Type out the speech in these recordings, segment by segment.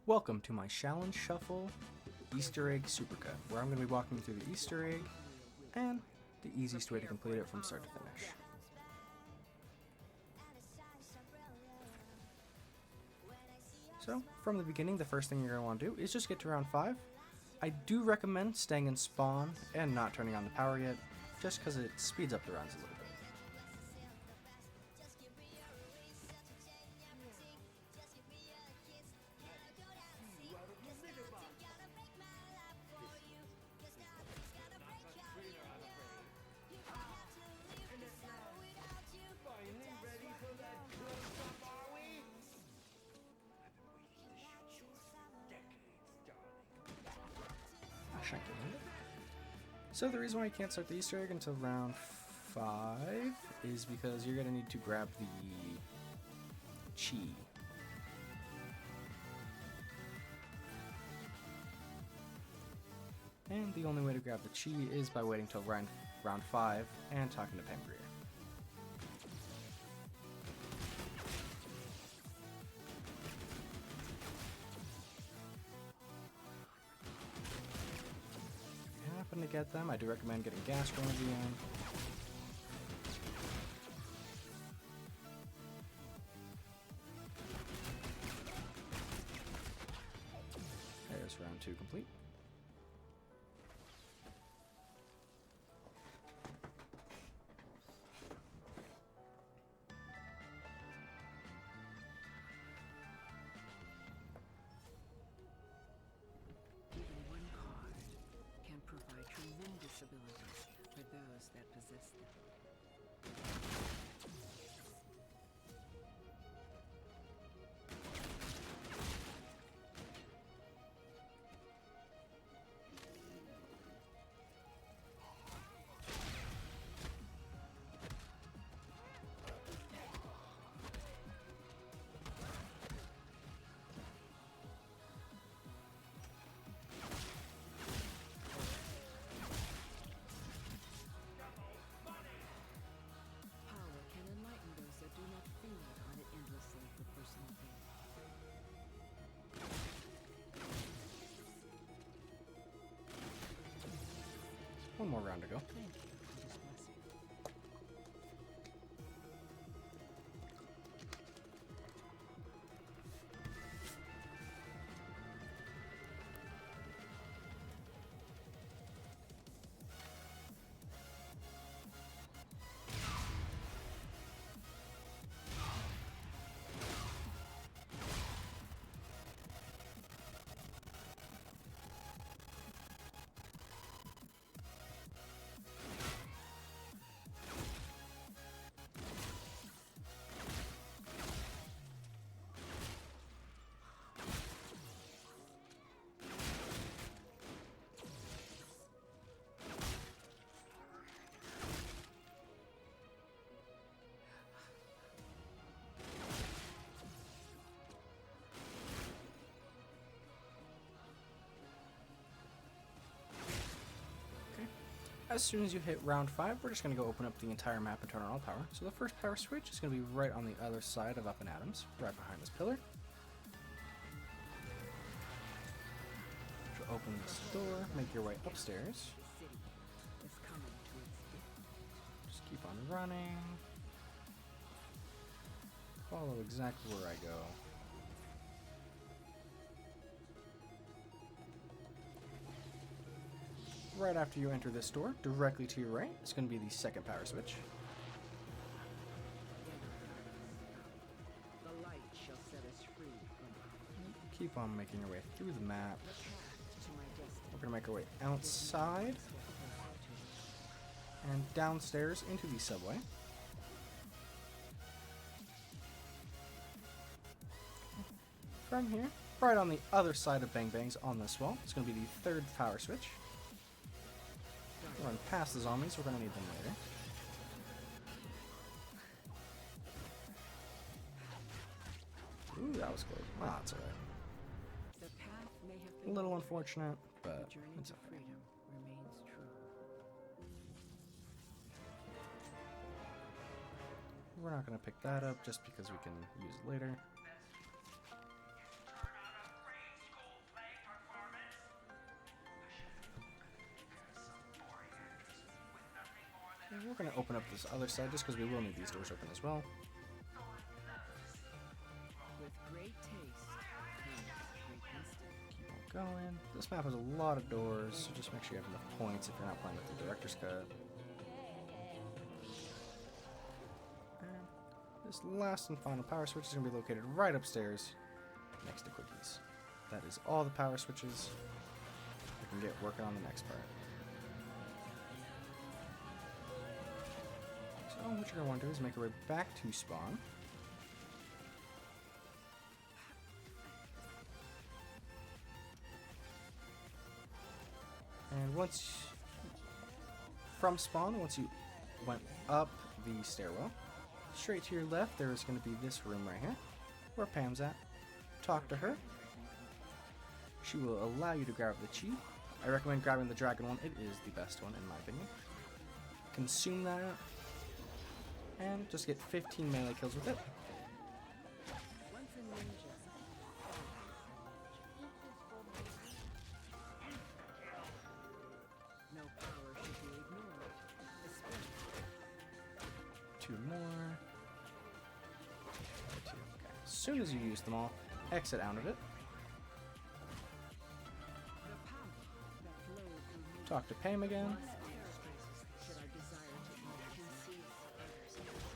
Welcome to my Shaolin Shuffle Easter Egg Supercut, where I'm going to be walking through the Easter egg and the easiest way to complete it from start to finish. So, from the beginning, the first thing you're going to want to do is just get to round 5. I do recommend staying in spawn and not turning on the power yet, just because it speeds up the rounds a little bit. So the reason why you can't start the Easter egg until round 5 is because you're going to need to grab the chi. And the only way to grab the chi is by waiting till round 5 and talking to Pam Again. To get them, I do recommend getting gas going at the end. There's round 2 complete. Tremendous abilities for those that possess them. One more round to go. As soon as you hit round 5, we're just going to go open up the entire map and turn on all power. So the first power switch is going to be right on the other side of Up and Adams, right behind this pillar. So open this door, make your way upstairs. Just keep on running. Follow exactly where I go. Right after you enter this door, directly to your right, is going to be the second power switch. The light shall set us free from keep on making your way through the map. We're going to make our way outside and downstairs into the subway. From here, right on the other side of Bang Bangs on this wall, it's going to be the third power switch. Run past the zombies, we're going to need them later. Ooh, that was close. Well, that's alright. A little unfortunate, but it's okay. We're not going to pick that up just because we can use it later. And we're going to open up this other side just because we will need these doors open as well. With great taste comes great wisdom. Keep on going. This map has a lot of doors, so just make sure you have enough points if you're not playing with the director's cut. And this last and final power switch is going to be located right upstairs next to Cookies. That is all the power switches. We can get working on the next part. So what you're going to want to do is make your way back to spawn. And from spawn, once you went up the stairwell, straight to your left, there is going to be this room right here, where Pam's at. Talk to her. She will allow you to grab the chi. I recommend grabbing the dragon one. It is the best one, in my opinion. Consume that, and just get 15 melee kills with it. Once a ninja, no power should be ignored, especially. 2 more. Okay. As soon as you use them all, exit out of it. The power that flowed through me Talk to Pam again. must paraphrases that our desire to eat conceals others.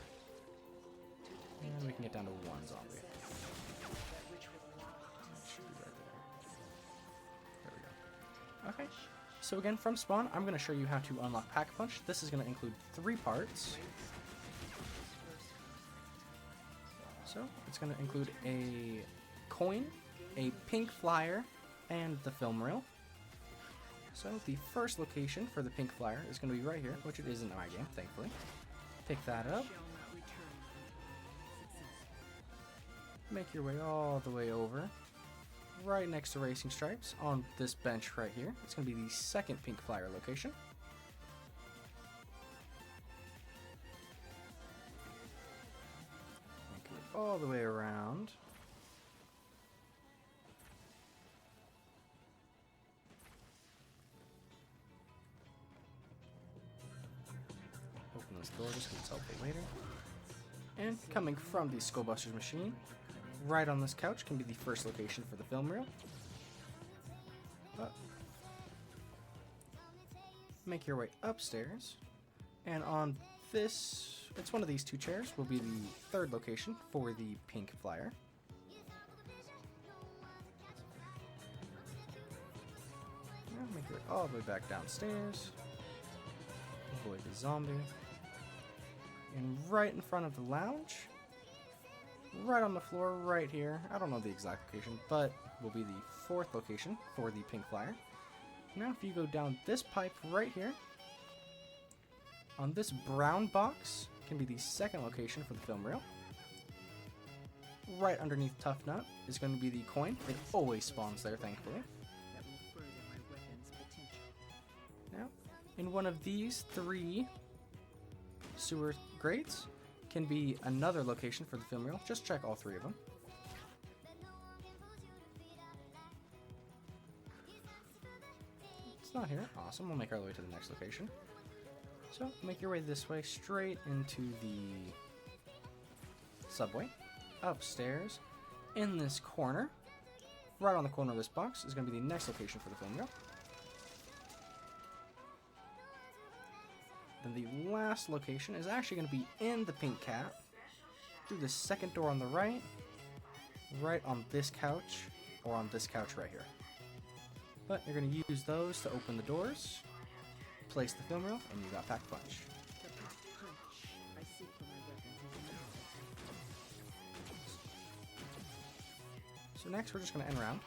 And we can get down to 1 zombie. That which would not Should be right there. There we go. Okay. So again, from spawn, I'm going to show you how to unlock Pack Punch. This is going to include 3 parts. So it's going to include a coin, a pink flyer, and the film reel. So the first location for the pink flyer is going to be right here, which it is in my game, thankfully. Pick that up. shall not return successful. Make your way all the way over, right next to Racing Stripes, on this bench right here. It's going to be the second pink flyer location. Make your way all the way around. Open this door just because it's helpful later. And coming from the Skullbusters machine, right on this couch can be the first location for the film reel. But make your way upstairs, and on this, it's one of these 2 chairs, will be the third location for the pink flyer. And make your way all the way back downstairs. Avoid the zombie. And right in front of the lounge, right on the floor, right here, I don't know the exact location, but will be the 4th location for the pink flyer. Now if you go down this pipe right here, on this brown box can be the 2nd location for the film reel. Right underneath Tough Nut is going to be the coin. It always spawns there, thankfully. That will further my weapon's potential. Now, in one of these 3 sewer grates can be another location for the film reel. Just check all 3 of them. It's not here. Awesome. We'll make our way to the next location. So make your way this way straight into the subway. Upstairs in this corner, right on the corner of this box, is going to be the next location for the film reel. Then the last location is actually going to be in the pink cat, through the 2nd door on the right on this couch, or on this couch right here. But you're going to use those to open the doors, place the film reel, and you got Pack Punch. The pack punch I seek for my weapons is enough. So next we're just going to end round.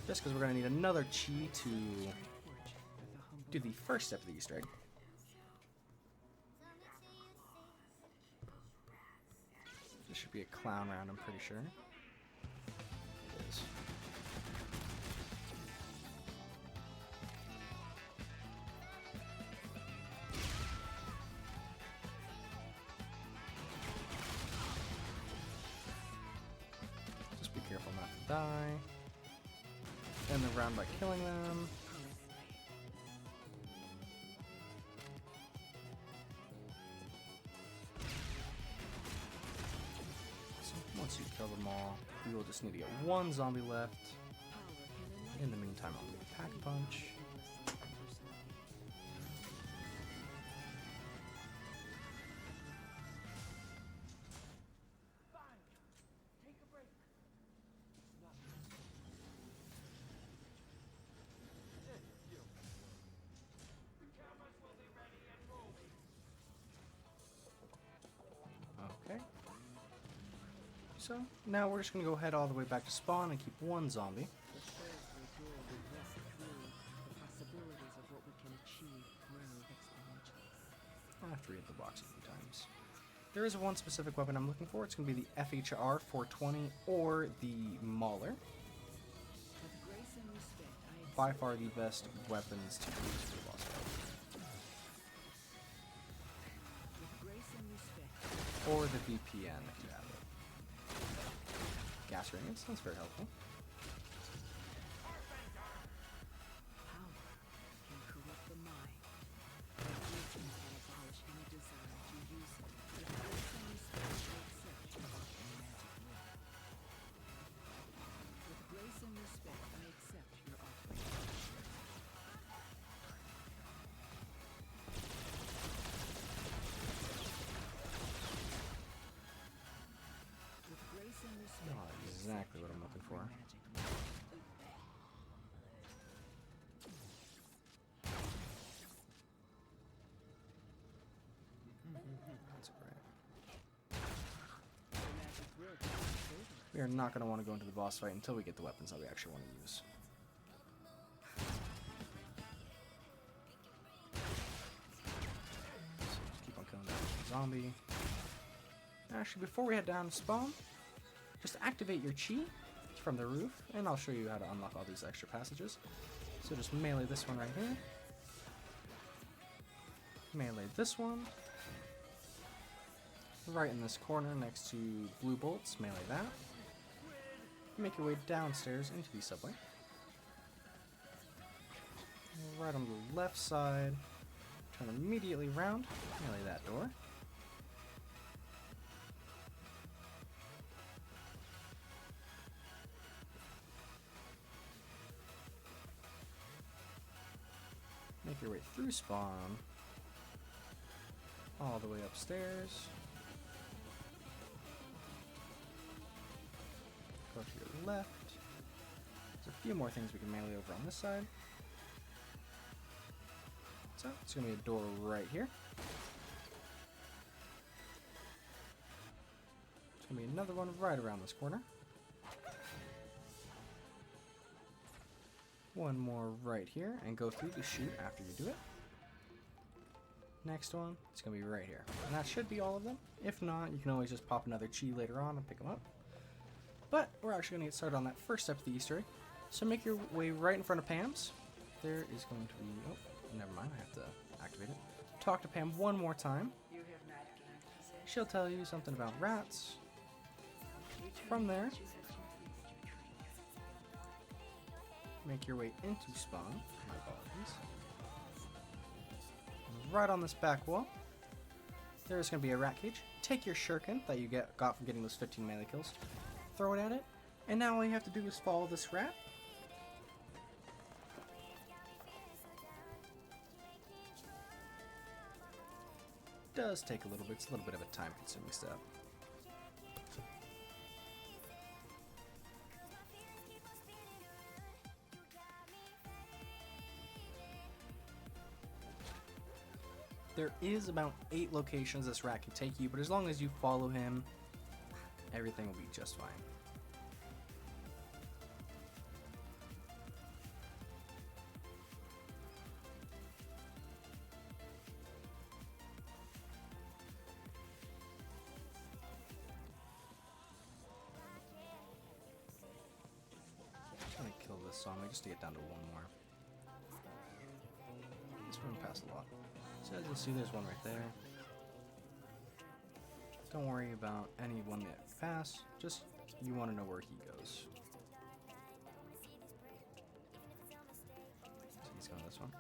Just because we're going to need another chi to do the first step of the Easter egg. This should be a clown round, I'm pretty sure. It is. Just be careful not to die. End the round by killing them. once you kill them all, we will just need to get one zombie left. In the meantime, I'll make Pack a Punch. Okay. So now we're just going to go head all the way back to spawn and keep one zombie. The further we go, the less through the possibilities of what we can achieve grow exponentially. I have to read the box a few times. There is one specific weapon I'm looking for. It's going to be the FHR 420 or the Mauler. With grace and respect, I By far the best weapons to use for the boss fight. with grace and respect, Or the VPN if you have it. Gas rings, that's very helpful. power can corrupt the mind. Wisdom can abolish any desire to use it. With grace and respect, I accept your offering magic word. With grace and respect, I accept your offering. With grace and respect, Not exactly what I'm looking for. magic word. That's great. The magic word is over. We are not going to want to go into the boss fight until we get the weapons that we actually want to use. So just keep on killing that zombie. Actually, before we head down to spawn, just activate your chi from the roof, and I'll show you how to unlock all these extra passages. So just melee this one right here. Melee this one. Right in this corner next to blue bolts, melee that. Make your way downstairs into the subway. Right on the left side, turn immediately round, melee that door. Make your way through spawn, all the way upstairs. Go to your left. There's a few more things we can melee over on this side. So it's going to be a door right here. There's going to be another one right around this corner. One more right here, and go through the chute after you do it. Next one, it's going to be right here. And that should be all of them. If not, you can always just pop another chi later on and pick them up. But we're actually going to get started on that first step of the Easter egg. So make your way right in front of Pam's. There is going to be... Oh, never mind. I have to activate it. Talk to Pam one more time. You have not gained possession. She'll tell you something about rats. From there, make your way into spawn. My apologies. Right on this back wall, there's going to be a rat cage. Take your shuriken that you got from getting those 15 melee kills. Throw it at it. And now all you have to do is follow this rat. Does take a little bit. It's a little bit of a time-consuming step. There is about 8 locations this rat can take you, but as long as you follow him, everything will be just fine. I'm gonna kill this zombie just to get down to one more. This one passed a lot. So as you'll see, there's one right there. Don't worry about anyone that pass, just you want to know where he goes. So he's going this one.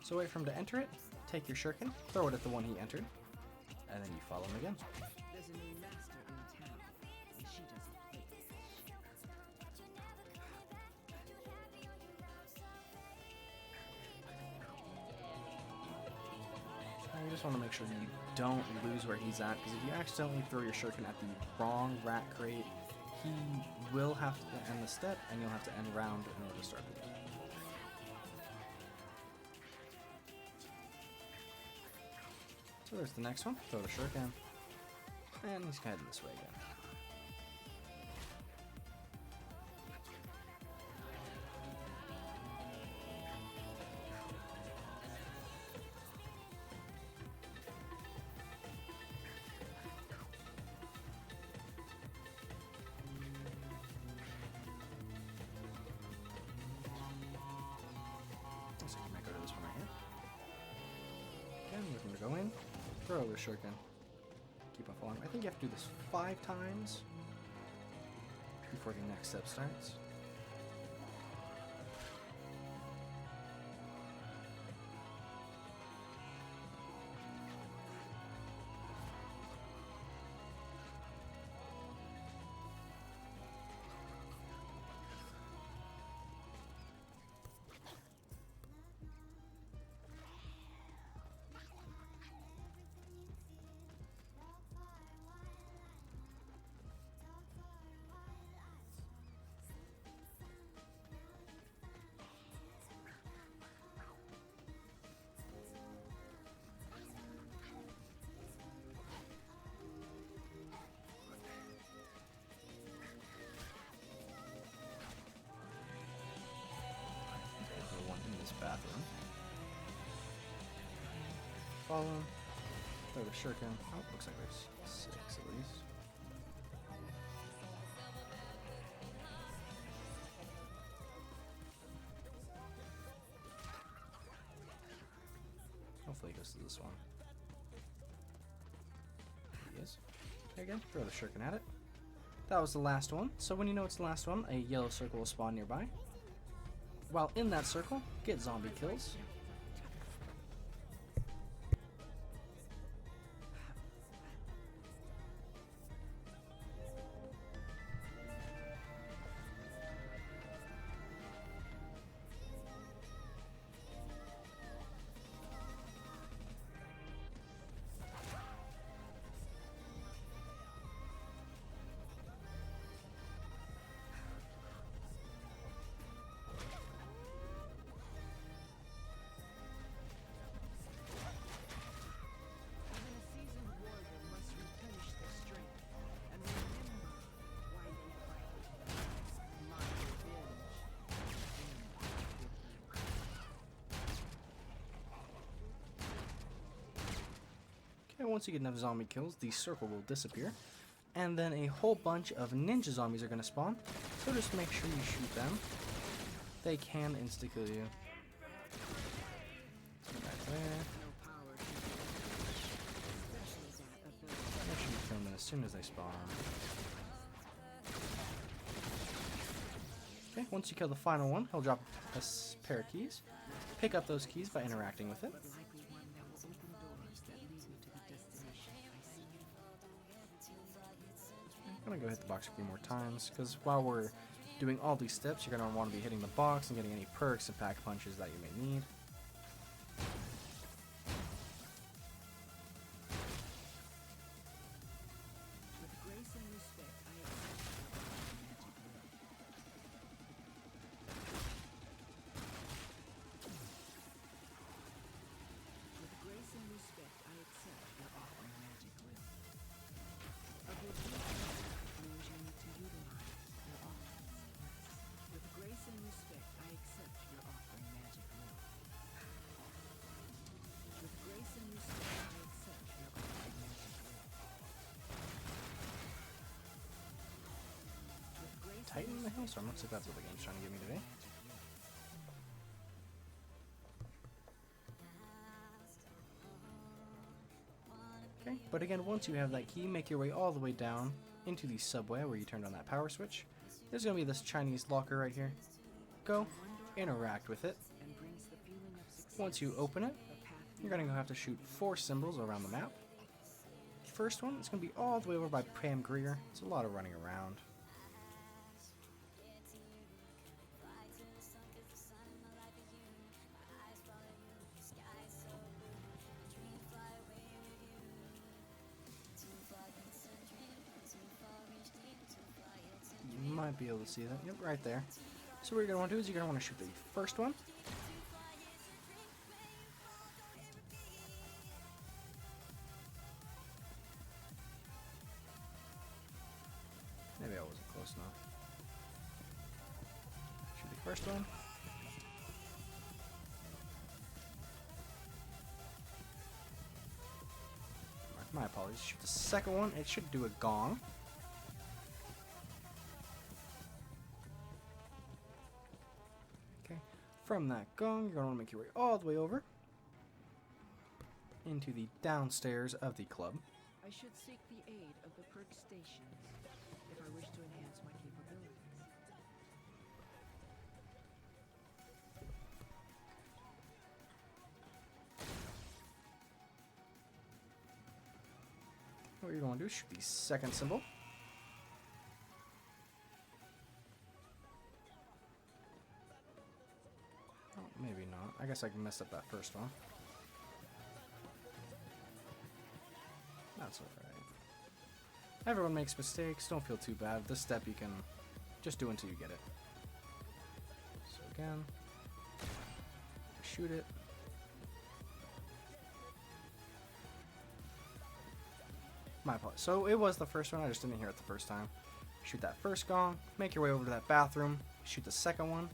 So wait for him to enter it, take your shuriken, throw it at the one he entered, and then you follow him again. There's a new master in town. just want to make sure you don't lose where he's at, because if you accidentally throw your Shuriken at the wrong rat crate, he will have to end the step, and you'll have to end round in order to start it. So there's the next one. Throw the Shuriken. And he's heading this way again. So I might go to this one right here. Again, looking to go in. Throw the Shuriken. Keep on falling. I think you have to do this 5 times before the next step starts. Bathroom. Follow him. Throw the Shuriken. Oh, looks like there's 6 at least. Hopefully he goes to this one. He is. Okay, again, throw the Shuriken at it. That was the last one. So when you know it's the last one, a yellow circle will spawn nearby. While in that circle, get zombie kills. And once you get enough zombie kills, the circle will disappear. And then a whole bunch of ninja zombies are going to spawn. So just make sure you shoot them. They can insta-kill you. Right there. Make sure you kill them as soon as they spawn. Okay, once you kill the final one, he'll drop a pair of keys. Pick up those keys by interacting with it. I'm going to go hit the box a few more times, because while we're doing all these steps, you're going to want to be hitting the box and getting any perks and pack punches that you may need. Titan the hailstorm. Looks like that's what the game's trying to give me today. Okay, but again, once you have that key, make your way all the way down into the subway where you turned on that power switch. There's going to be this Chinese locker right here. Go, interact with it. Once you open it, you're going to have to shoot 4 symbols around the map. The first one is going to be all the way over by Pam Again. It's a lot of running around. might be able to see that. Yep, right there. So what you're going to want to do is you're going to want to shoot the first one. Maybe I wasn't close enough. Shoot the first one. My apologies. Shoot the second one. It should do a gong. Okay. From that gong, you're going to want to make your way all the way over into the downstairs of the club. I should seek the aid of the perk stations if I wish to enhance my capabilities. What you're going to do is shoot the second symbol. Oh, maybe not. I guess I messed up that first one. That's alright. Everyone makes mistakes. Don't feel too bad. This step you can just do until you get it. So again, shoot it. My apologies. So it was the first one, I just didn't hear it the first time. Shoot that first gong, make your way over to that bathroom, shoot the second one.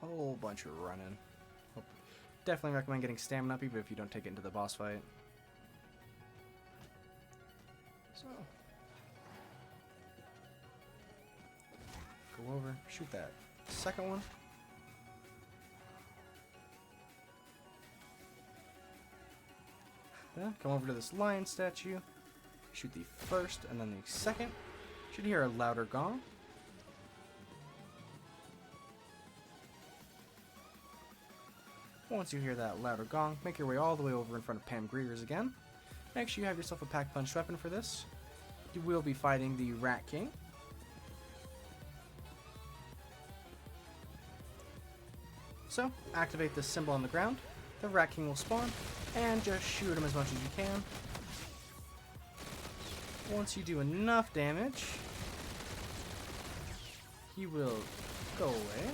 Whole bunch of running. Definitely recommend getting stamina up even if you don't take it into the boss fight. So go over, shoot that second one. Then come over to this lion statue, shoot the first and then the second. Should hear a louder gong. Once you hear that louder gong, make your way all the way over in front of Pam Greer's again. Make sure you have yourself a pack-punched weapon for this. You will be fighting the Rat King. So, activate this symbol on the ground. The Rat King will spawn, and just shoot him as much as you can. Once you do enough damage, he will go away.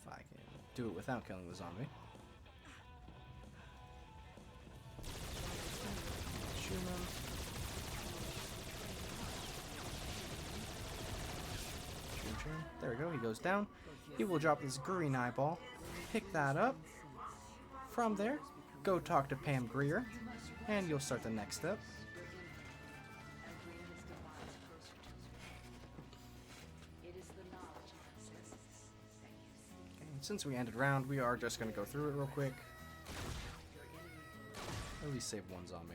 If I can do it without killing the zombie. Shoot him. There we go, he goes down. He will drop this green eyeball. Pick that up. From there, go talk to Pam Greer, and you'll start the next step. Okay, and since we ended round, we are just going to go through it real quick. At least save one zombie.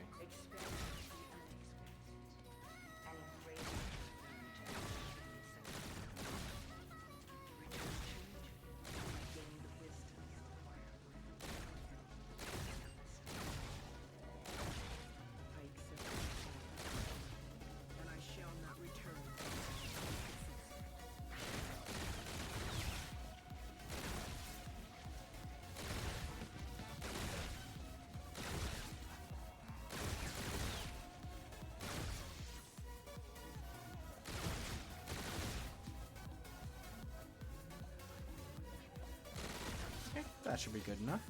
That should be good enough.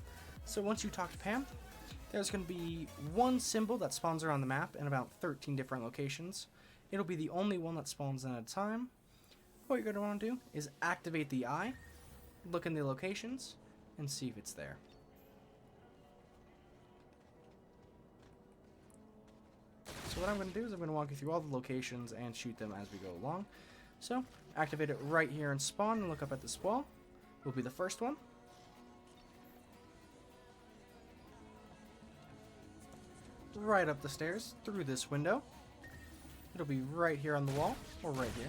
So once you talk to Pam, there's going to be one symbol that spawns around the map in about 13 different locations. It'll be the only one that spawns in at a time. What you're going to want to do is activate the eye, look in the locations, and see if it's there. So what I'm going to do is I'm going to walk you through all the locations and shoot them as we go along. So activate it right here in spawn and look up at this wall. Will be the first one. Right up the stairs, through this window. It'll be right here on the wall, or right here.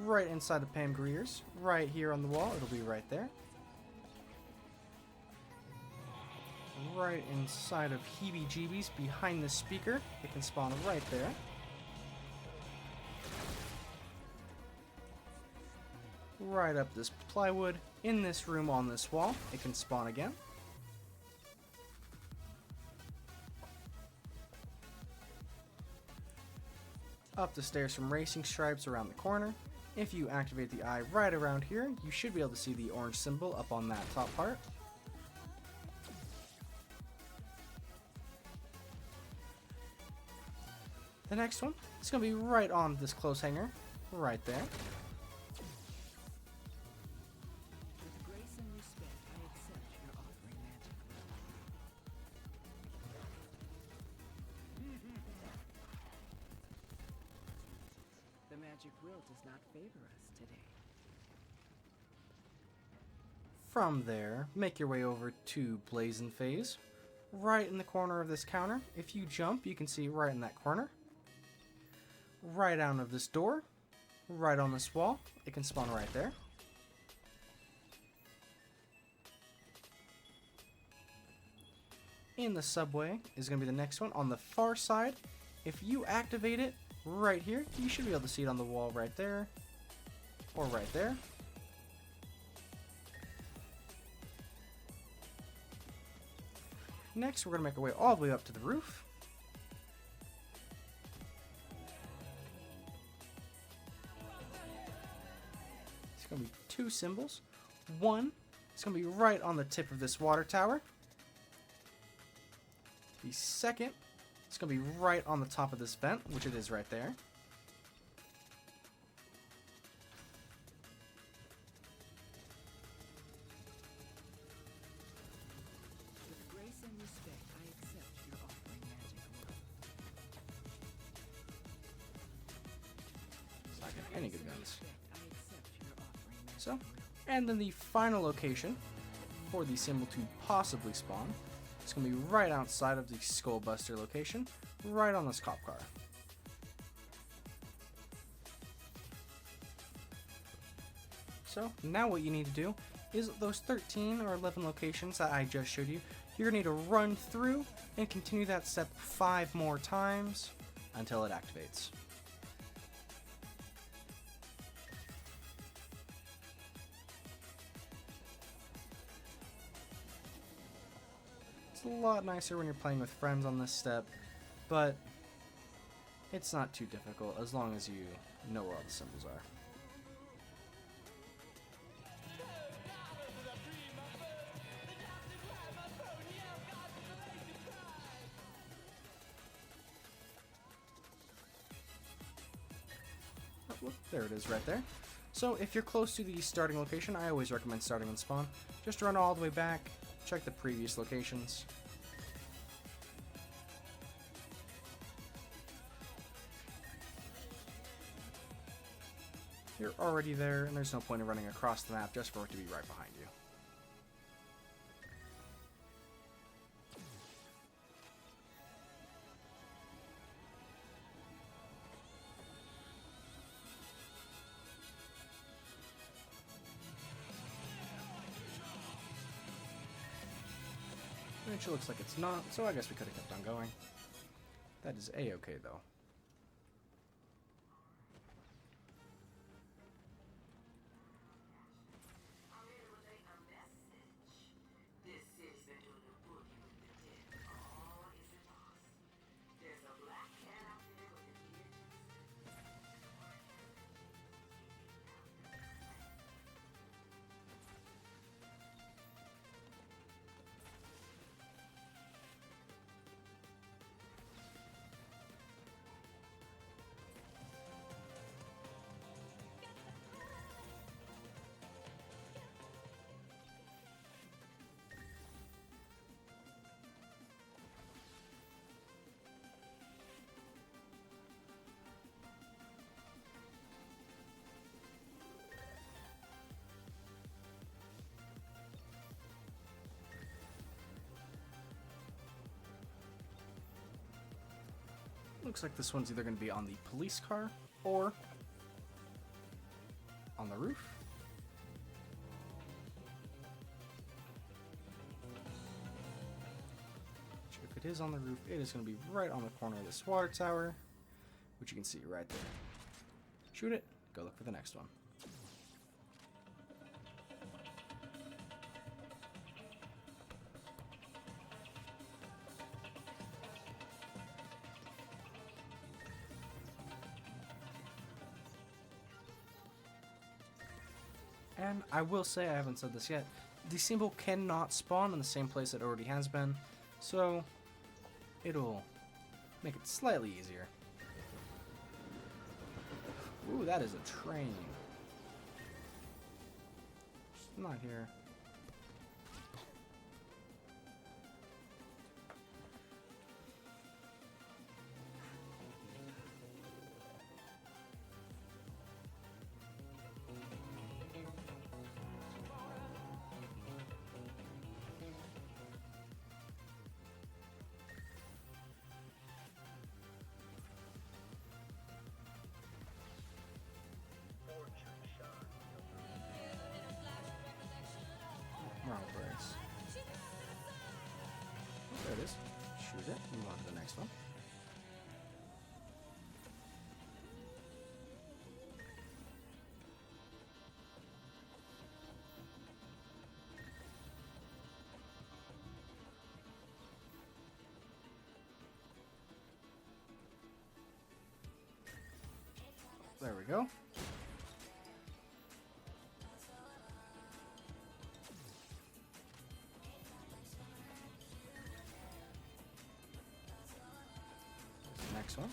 Right inside of Pam Greer's, right here on the wall, it'll be right there. Right inside of Heebie Jeebies, behind the speaker, it can spawn right there. right up this plywood. In this room on this wall, it can spawn again. Up the stairs from racing stripes around the corner. If you activate the eye right around here, you should be able to see the orange symbol up on that top part. The next one is going to be right on this clothes hanger, right there. With grace and respect, I accept your offering, magic will. The magic will does not favor us today. From there, make your way over to Blazing Phase. Right in the corner of this counter, if you jump, you can see right in that corner. Right out of this door, right on this wall, it can spawn right there. In the subway is going to be the next one on the far side. If you activate it right here, you should be able to see it on the wall right there, or right there. Next, we're going to make our way all the way up to the roof. It's going to be two symbols. One, it's going to be right on the tip of this water tower. The second, it's going to be right on the top of this vent, which it is right there. With grace and respect, I accept your offering, magic will. It's not getting any good guns. I accept your offering, magic So, will. and then the final location for the symbol to possibly spawn, it's going to be right outside of the Skullbuster location, right on this cop car. So, now what you need to do is those 13 or 11 locations that I just showed you, you're going to need to run through and continue that step 5 more times until it activates. It's a lot nicer when you're playing with friends on this step, but it's not too difficult as long as you know where all the symbols are. Oh, look, there it is right there. So if you're close to the starting location, I always recommend starting in spawn. Just run all the way back, check the previous locations. You're already there, and there's no point in running across the map just for it to be right behind you. It looks like it's not, so I guess we could have kept on going. That is A-okay though. Looks like this one's either going to be on the police car or on the roof. If it is on the roof, it is going to be right on the corner of this water tower, which you can see right there. Shoot it, go look for the next one. And I will say, I haven't said this yet, the symbol cannot spawn in the same place it already has been, so it'll make it slightly easier. Ooh, that is a train. It's not here. Wrong brace. Oh, there it is. Shoot it. Move on to the next one. There we go. Next one.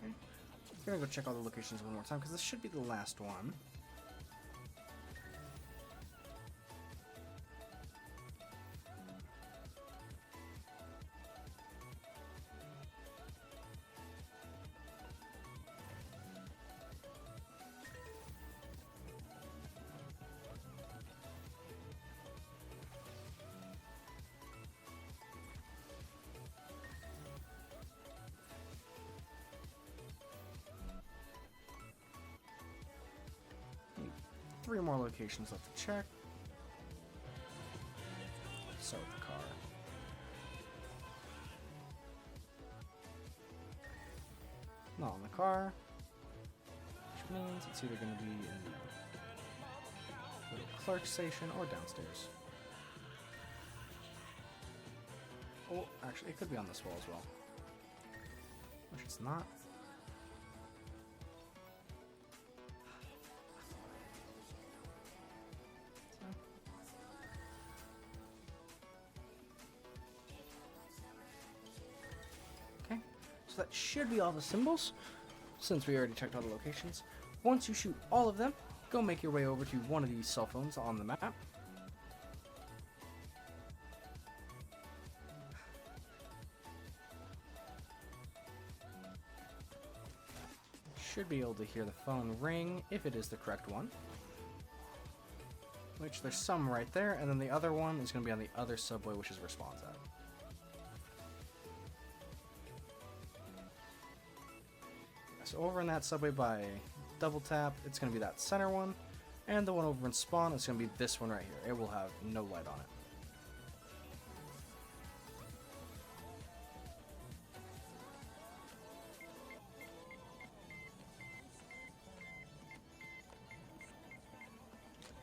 Okay. I'm gonna go check all the locations one more time because this should be the last one. Three more locations left to check. So with the car. Not on the car. Which means it's either going to be in the little clerk station or downstairs. Oh, actually, it could be on this wall as well. Which it's not. So that should be all the symbols, since we already checked all the locations. Once you shoot all of them, go make your way over to one of these cell phones on the map. Should be able to hear the phone ring if it is the correct one. Which there's some right there, and then the other one is going to be on the other subway, which is where Spawn's at. So over in that subway by Double Tap, it's going to be that center one, and the one over in Spawn is going to be this one right here. It will have no light on it.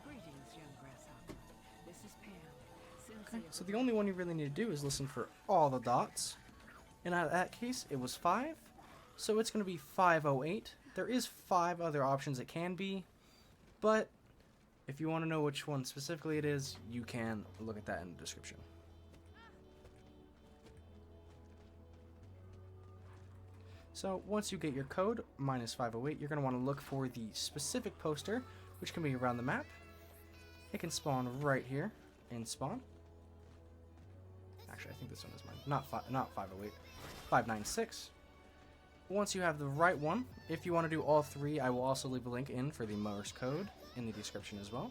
Greetings, young grasshopper. This is Pam. Okay, so the only one you really need to do is listen for all the dots. And in that case, it was 5. So it's going to be 508. There is 5 other options it can be, but if you want to know which one specifically it is, you can look at that in the description. So once you get your code, minus 508, you're going to want to look for the specific poster, which can be around the map. It can spawn right here in Spawn. Actually, I think this one is mine. Not 508, 596. Once you have the right one, if you want to do all 3, I will also leave a link in for the Morse code in the description as well.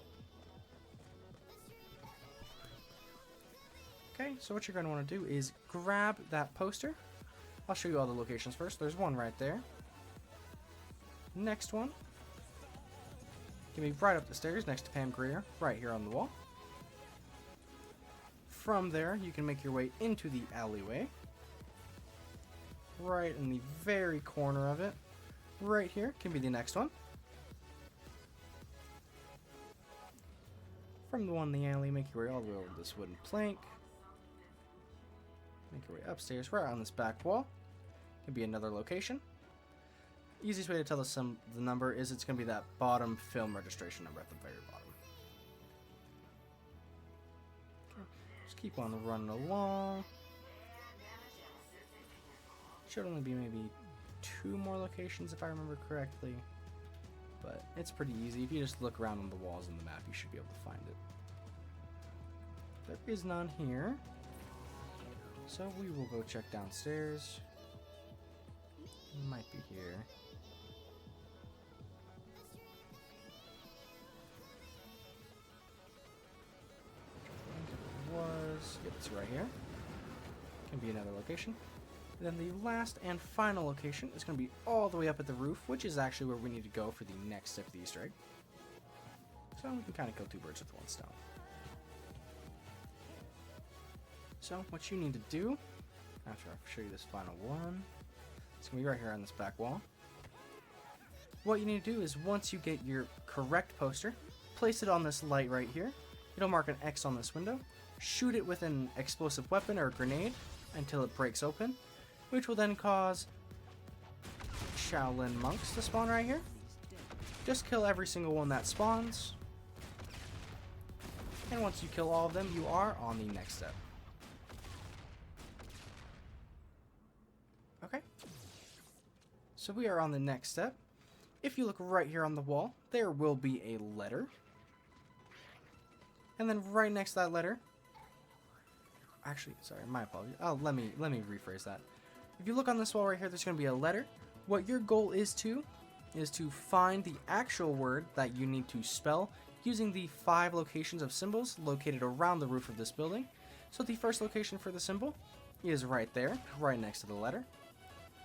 Okay, so what you're going to want to do is grab that poster. I'll show you all the locations first. There's one right there. Next one can be right up the stairs next to Pam Greer, right here on the wall. From there, you can make your way into the alleyway. Right in the very corner of it. Right here can be the next one. From the one in the alley, make your way all the way over this wooden plank. Make your way upstairs, right on this back wall. Can be another location. easiest way to tell the number is it's going to be that bottom film registration number at the very bottom. Okay. Just keep on running along. Should only be maybe 2 more locations if I remember correctly. But it's pretty easy. If you just look around on the walls on the map, you should be able to find it. There is none here. So we will go check downstairs. It might be here. Yep, it's right here. Can be another location. And then the last and final location is going to be all the way up at the roof, which is actually where we need to go for the next step of the Easter egg. So we can kind of kill 2 birds with 1 stone. So what you need to do, after I show you this final one, it's going to be right here on this back wall. What you need to do is once you get your correct poster, place it on this light right here. It'll mark an X on this window. Shoot it with an explosive weapon or a grenade until it breaks open, which will then cause Shaolin monks to spawn right here. Just kill every single one that spawns. And once you kill all of them, you are on the next step. Okay. So we are on the next step. If you look right here on the wall, there will be a letter. And then right next to that letter, actually, sorry, my apologies. Oh, let me rephrase that. If you look on this wall right here, there's going to be a letter. What your goal is to find the actual word that you need to spell using the 5 locations of symbols located around the roof of this building. So the first location for the symbol is right there, right next to the letter.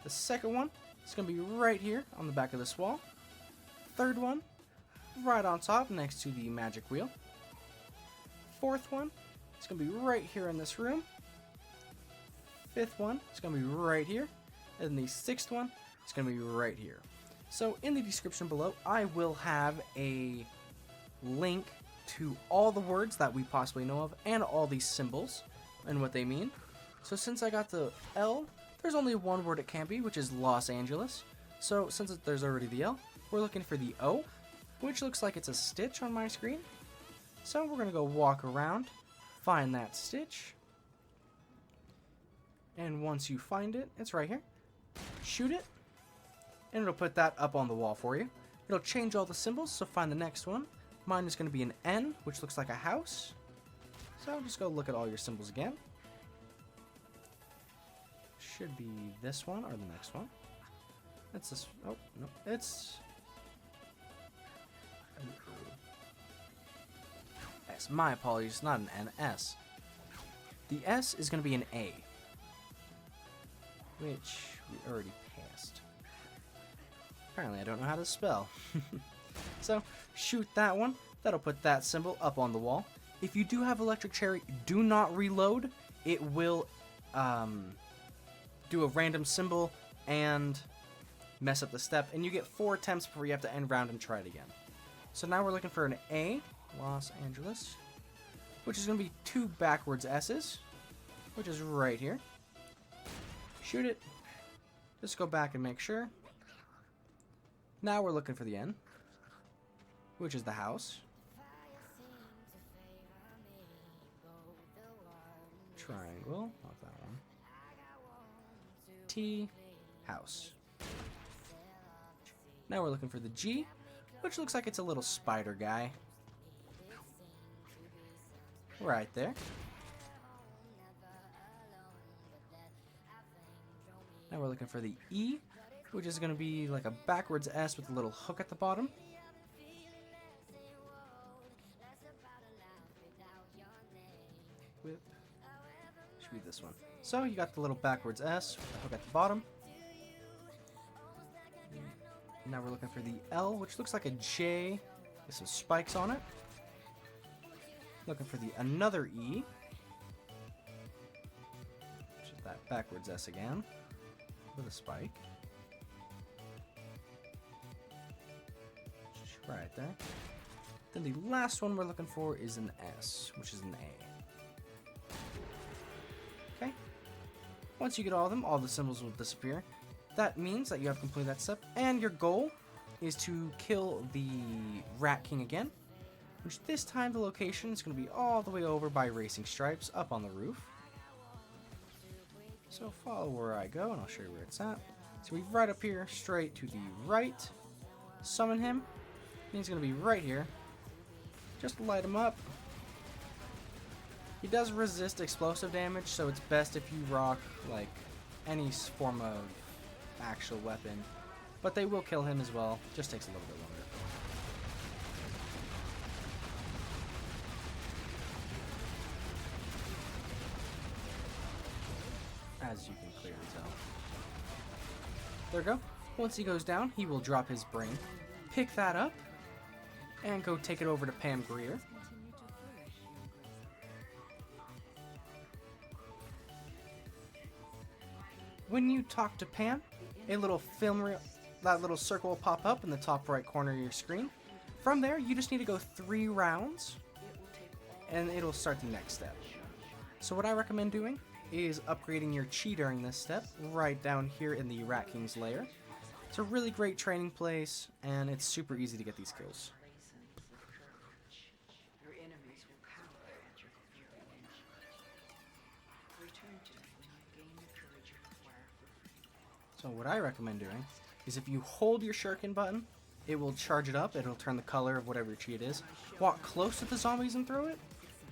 The second one is going to be right here on the back of this wall. Third one, right on top next to the magic wheel. Fourth one, it's going to be right here in this room. Fifth one, it's going to be right here. And the 6th one, it's going to be right here. So in the description below, I will have a link to all the words that we possibly know of and all these symbols and what they mean. So since I got the L, there's only one word it can be, which is Los Angeles. So since there's already the L, we're looking for the O, which looks like it's a stitch on my screen. So we're going to go walk around, find that stitch. And once you find it, it's right here. Shoot it, and it'll put that up on the wall for you. It'll change all the symbols, so find the next one. Mine is going to be an N, which looks like a house. So just go look at all your symbols again. Should be this one or the next one. It's this. Oh, no. It's S. My apologies, not an N, S. The S is going to be an A, which we already passed. Apparently I don't know how to spell. So shoot that one. That'll put that symbol up on the wall. If you do have electric cherry, do not reload. It will do a random symbol and mess up the step, and you get 4 attempts before you have to end round and try it again. So now we're looking for an A, Los Angeles, which is going to be 2 backwards S's, which is right here. Shoot it. Just go back and make sure. Now we're looking for the N, which is the house. Triangle, not that one. T, house. Now we're looking for the G, which looks like it's a little spider guy. Right there. Now we're looking for the E, which is going to be like a backwards S with a little hook at the bottom. Whip. Should be this one. So you got the little backwards S with the hook at the bottom. Now we're looking for the L, which looks like a J with some spikes on it. Looking for the another E, which is that backwards S again with a spike. Right there. Then the last one we're looking for is an S, which is an A. Okay. Once you get all of them, all the symbols will disappear. That means that you have completed that step, and your goal is to kill the Rat King again, which this time the location is going to be all the way over by Racing Stripes up on the roof. So follow where I go, and I'll show you where it's at. So we're right up here, straight to the right. Summon him. He's going to be right here. Just light him up. He does resist explosive damage, so it's best if you rock like any form of actual weapon. But they will kill him as well. Just takes a little bit longer. As you can clearly tell. There we go. Once he goes down, he will drop his brain. Pick that up and go take it over to Pam Greer. When you talk to Pam, a little film reel, that little circle will pop up in the top right corner of your screen. From there, you just need to go 3 rounds, and it'll start the next step. So what I recommend doing is upgrading your chi during this step, right down here in the Rat King's lair. It's a really great training place, and it's super easy to get these kills. Your enemies will cower at your very edge. Return to me when you gain the courage you require for freedom. So what I recommend doing is if you hold your Shuriken button, it will charge it up, it'll turn the color of whatever chi it is. Walk close to the zombies and throw it,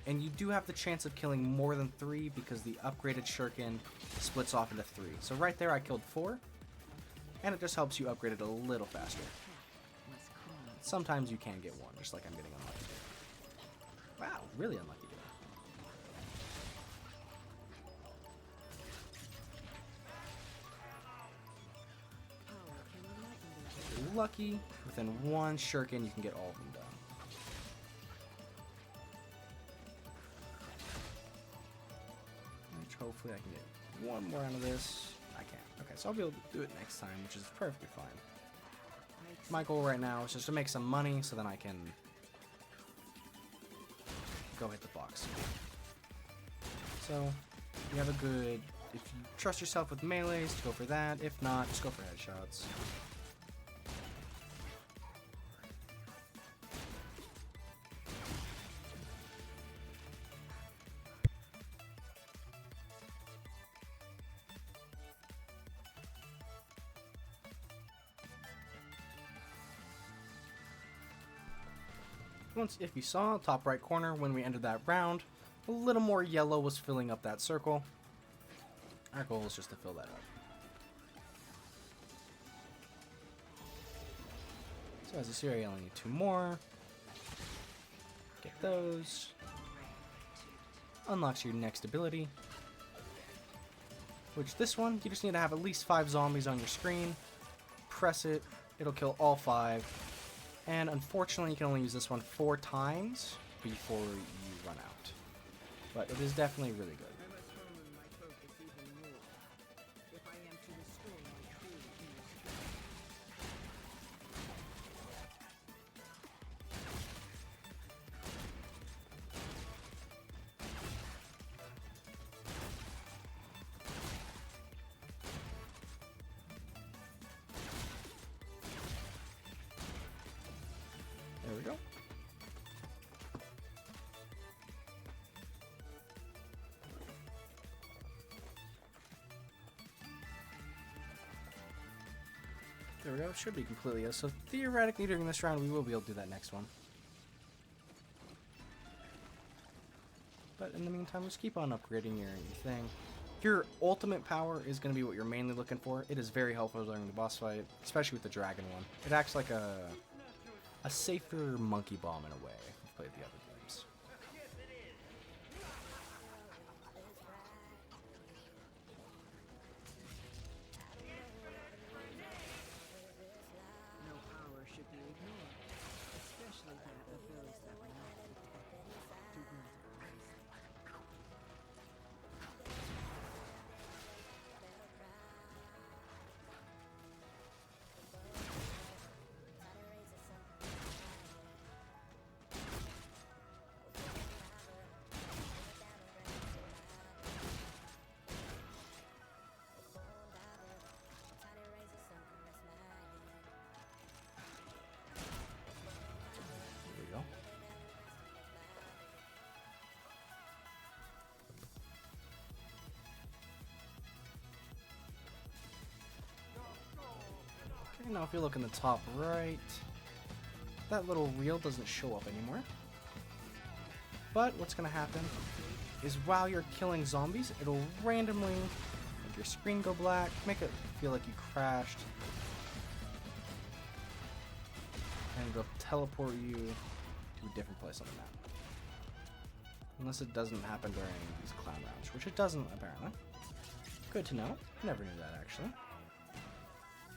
and you do have the chance of killing more than 3 because the upgraded Shuriken splits off into 3. So right there I killed 4, and it just helps you upgrade it a little faster. Sometimes you can get 1, just like I'm getting unlucky. Wow, really unlucky. If you're lucky, within 1 Shuriken you can get all of them done. Which hopefully I can get 1 more out of this. I can't. Okay, so I'll be able to do it next time, which is perfectly fine. My goal right now is just to make some money so then I can go hit the box. So, you have a good, if you trust yourself with melees, go for that. If not, just go for headshots. Once, if you saw, top right corner, when we entered that round, a little more yellow was filling up that circle. Our goal is just to fill that up. So as you see, I only need 2 more. Get those. Unlocks your next ability. Which this one, you just need to have at least 5 zombies on your screen. Press it, it'll kill all 5. And unfortunately, you can only use this one 4 times before you run out. But it is definitely really good. I must hone my focus even more if I am to restore my true inner strength. There we go. There we go. Should be completely. So theoretically, during this round, we will be able to do that next one. But in the meantime, just keep on upgrading your thing. Your ultimate power is going to be what you're mainly looking for. It is very helpful during the boss fight, especially with the dragon one. It acts like a safer monkey bomb in a way if you've played the other games. No power should be ignored, especially that of those that were not prepared to wield it wisely. And now if you look in the top right, that little reel doesn't show up anymore. But what's going to happen is while you're killing zombies, it'll randomly make your screen go black, make it feel like you crashed, and it'll teleport you to a different place on the map. Unless it doesn't happen during these clown rounds, which it doesn't apparently. Good to know. Never knew that actually.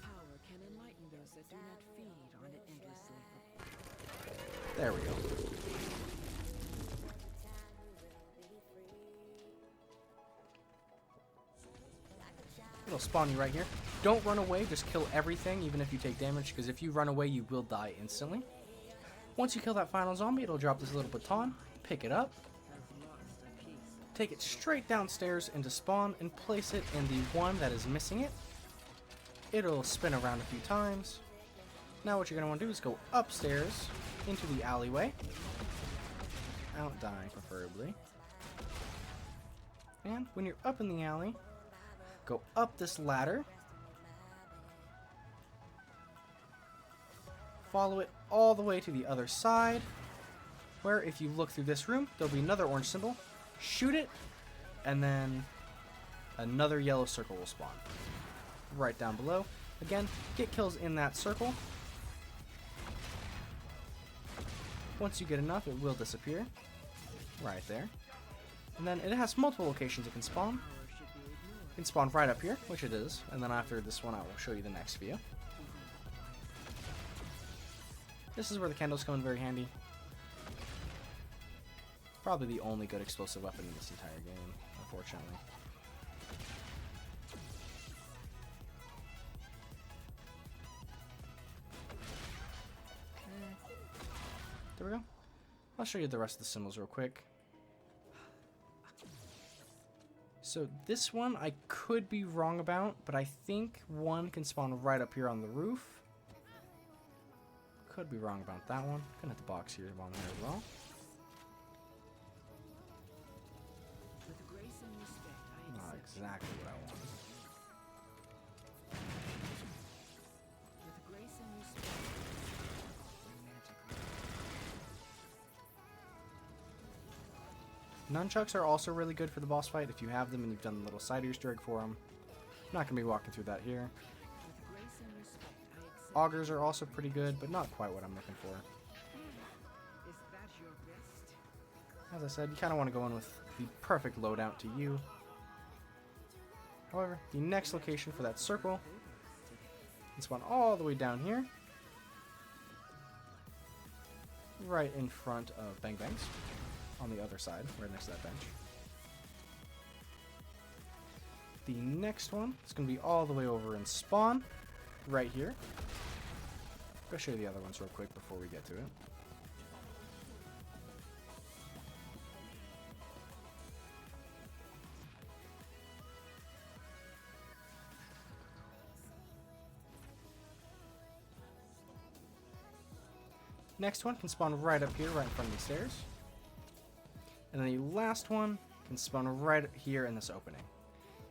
Power can enlighten those that do not feed on it endlessly. There we go. It'll spawn you right here. Don't run away, just kill everything, even if you take damage, because if you run away, you will die instantly. Once you kill that final zombie, it'll drop this little baton, pick it up, take it straight downstairs into spawn, and place it in the one that is missing it. It'll spin around a few times. Now what you're going to want to do is go upstairs into the alleyway, without dying preferably. And when you're up in the alley, go up this ladder, follow it all the way to the other side, where if you look through this room, there'll be another orange symbol. Shoot it, and then another yellow circle will spawn right down below. Again, get kills in that circle. Once you get enough, it will disappear right there. And then it has multiple locations it can spawn. It can spawn right up here, which it is, and then after this one I will show you the next view. This is where the candles come in very handy. Probably the only good explosive weapon in this entire game, unfortunately. There we go. I'll show you the rest of the symbols real quick. So this one I could be wrong about, but I think one can spawn right up here on the roof. Could be wrong about that one. Gonna hit the box here on there as well. Not exactly what I want. Nunchucks are also really good for the boss fight if you have them and you've done the little side Easter egg for them. I'm not going to be walking through that here. Augers are also pretty good, but not quite what I'm looking for. As I said, you kind of want to go in with the perfect loadout to you. However, the next location for that circle can spawn all the way down here. Right in front of Bang Bangs. On the other side, right next to that bench. The next one is going to be all the way over in spawn, right here. I'll show you the other ones real quick before we get to it. Next one can spawn right up here, right in front of the stairs. And then the last one can spawn right here in this opening.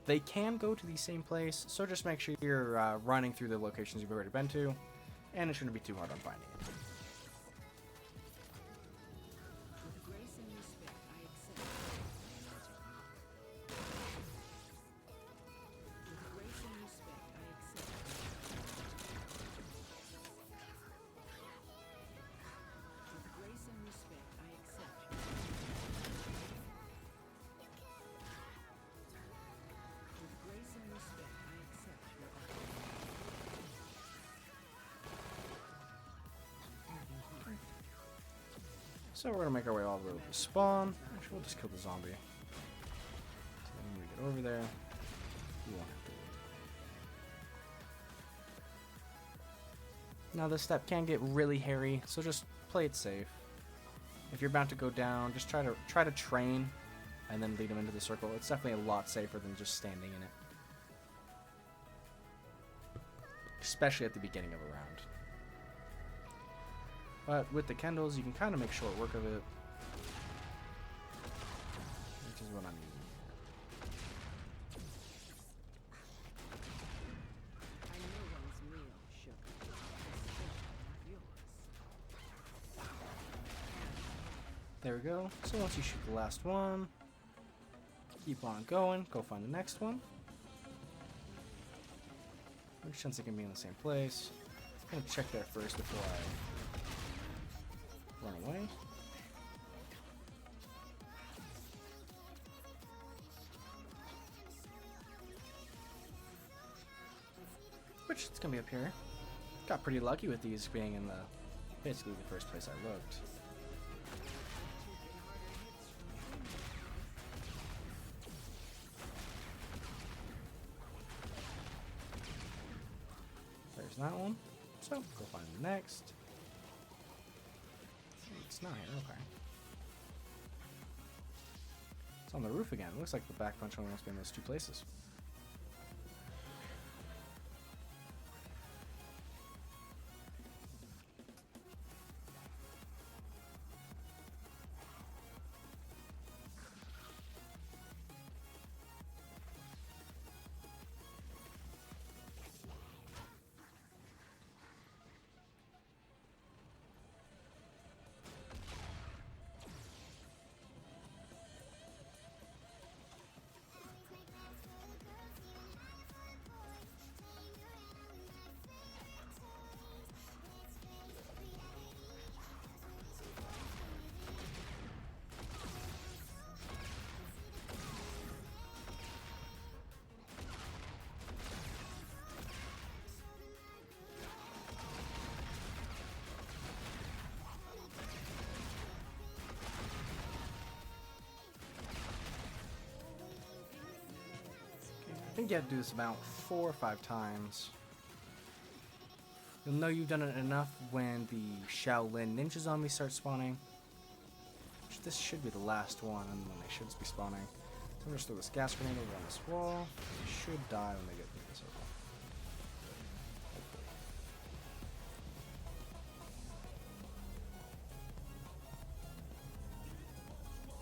They can go to the same place, so just make sure you're running through the locations you've already been to, and it shouldn't be too hard on finding it. So we're going to make our way all the way over to spawn. Actually, we'll just kill the zombie. So when we get over there, we won't have to wait. Now this step can get really hairy, so just play it safe. If you're about to go down, just try to train and then lead him into the circle. It's definitely a lot safer than just standing in it. Especially at the beginning of a round. But with the Kendalls, you can kind of make short work of it. Which is what I'm using here. I know one's meal, Sugar. There we go. So once you shoot the last one, keep on going. Go find the next one. Which chance they can be in the same place. I'm gonna check there first before I run away. Which it's gonna be up here. Got pretty lucky with these being in the basically the first place I looked. There's that one. So go find the next. It's not here, okay. It's on the roof again. It looks like the back punch only wants to be in those two places. I think you have to do this about 4 or 5 times. You'll know you've done it enough when the Shaolin ninja zombies start spawning. This should be the last one, and when they should be spawning. So I'm just throw this gas grenade over on this wall. They should die when they get through the circle. Hopefully.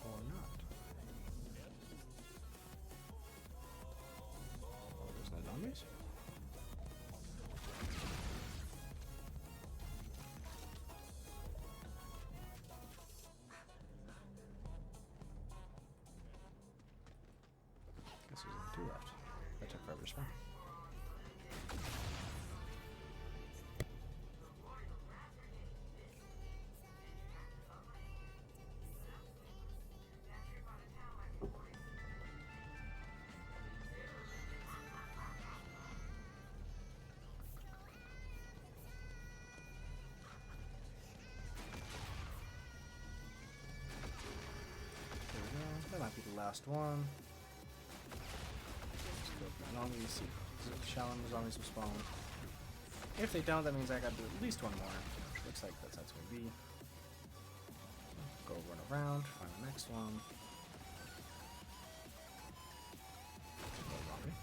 Or not. Oh, there's no zombies? Guess there's only 2 left. That took forever to spawn. There we go. That might be the last one. Normally you see Shaolin zombies will spawn. If they don't, that means I gotta do at least one more. Which looks like that's how it's gonna be. Go run around, find the next one. Go zombie.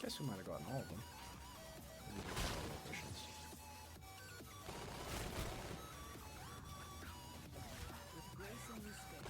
Guess we might have gotten all of them. We didn't have all the additions. With grace and respect,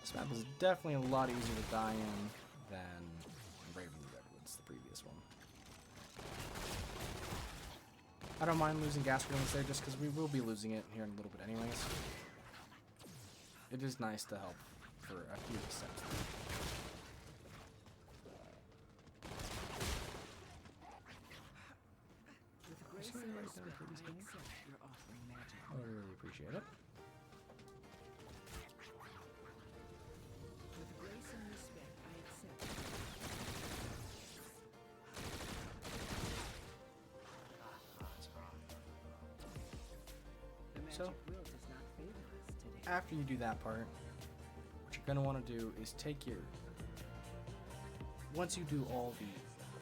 This map is definitely a lot easier to die in than Raven Redwoods, the previous one. I don't mind losing gas grenades there just because we will be losing it here in a little bit anyways. It is nice to help for a few steps. Can you write down Katie's I name? accept your offering magic. I would really appreciate it. With grace and respect, I accept. The magic So- will does not favor us today. After you do that part, what you're going to want to do is take your... Once you do all the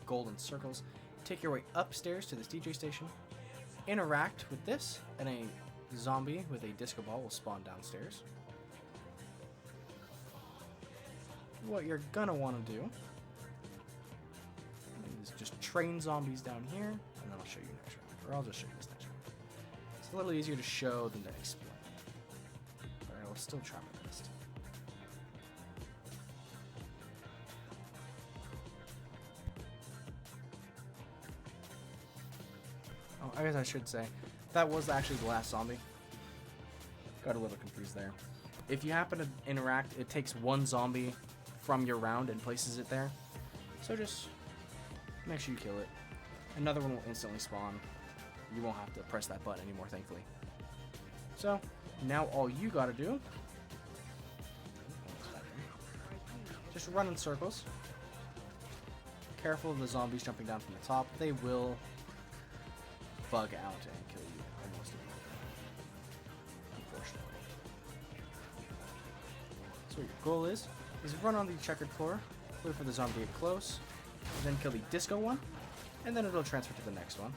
golden circles, take your way upstairs to this DJ station, interact with this, and a zombie with a disco ball will spawn downstairs. What you're going to want to do is just train zombies down here, and then I'll show you next round. Or I'll just show you this next round. It's a little easier to show than to explain. But I will still try my best. Oh, I guess I should say, that was actually the last zombie. Got a little confused there. If you happen to interact, it takes one zombie from your round and places it there. So just make sure you kill it. Another one will instantly spawn. You won't have to press that button anymore, thankfully. So, now all you gotta do, just run in circles. Careful of the zombies jumping down from the top. They will bug out and kill you almost immediately, unfortunately. So what your goal is run on the checkered floor, wait for the zombie to get close, then kill the disco one, and then it'll transfer to the next one.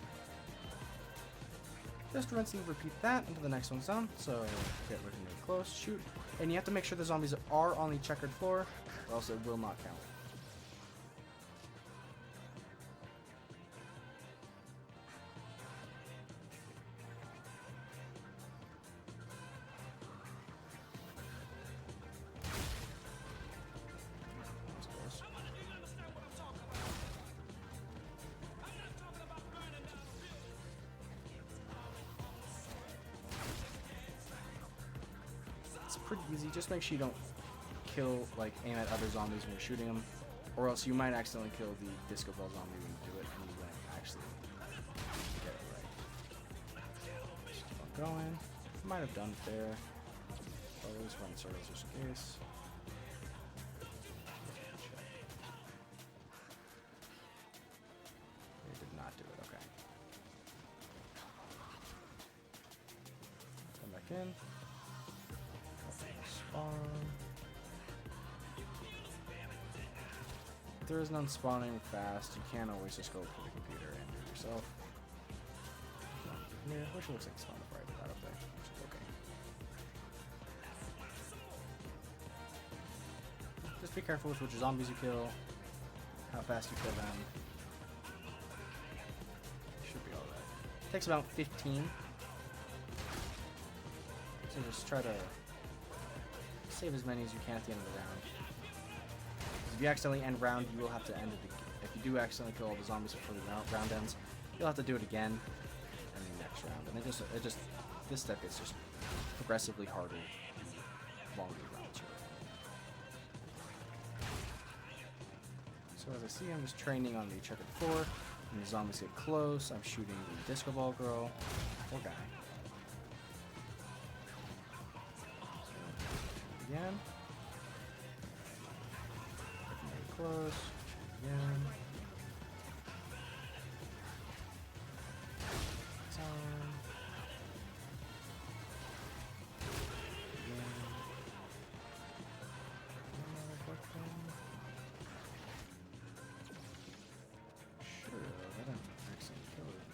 Just rinse and repeat that until the next one's done. So get looking really close, shoot, and you have to make sure the zombies are on the checkered floor, or else it will not count. It's pretty easy. Just make sure you don't kill, like, aim at other zombies when you're shooting them, or else you might accidentally kill the disco ball zombie when you do it, and you won't actually get it right. Just keep on going. Might have done it there. Always run in circles just in case. They did not do it. Okay. Come back in. Spawn. If there is none spawning fast, you can always just go to the computer and do it yourself. Yeah, which looks like it's spawned before I did that up there. Which is okay. Just be careful with which zombies you kill, how fast you kill them. Should be alright. Takes about 15. So just try to save as many as you can at the end of the round. If you accidentally end round, you will have to end it again. If you do accidentally kill all the zombies before the round ends, you'll have to do it again in the next round. And this step gets just progressively harder the longer the rounds are. So as I see, I'm just training on the checkered floor. When the zombies get close, I'm shooting the disco ball girl or guy. Again. Very close. Again. Time. Again. Another quick thing. Sure, that didn't actually kill it.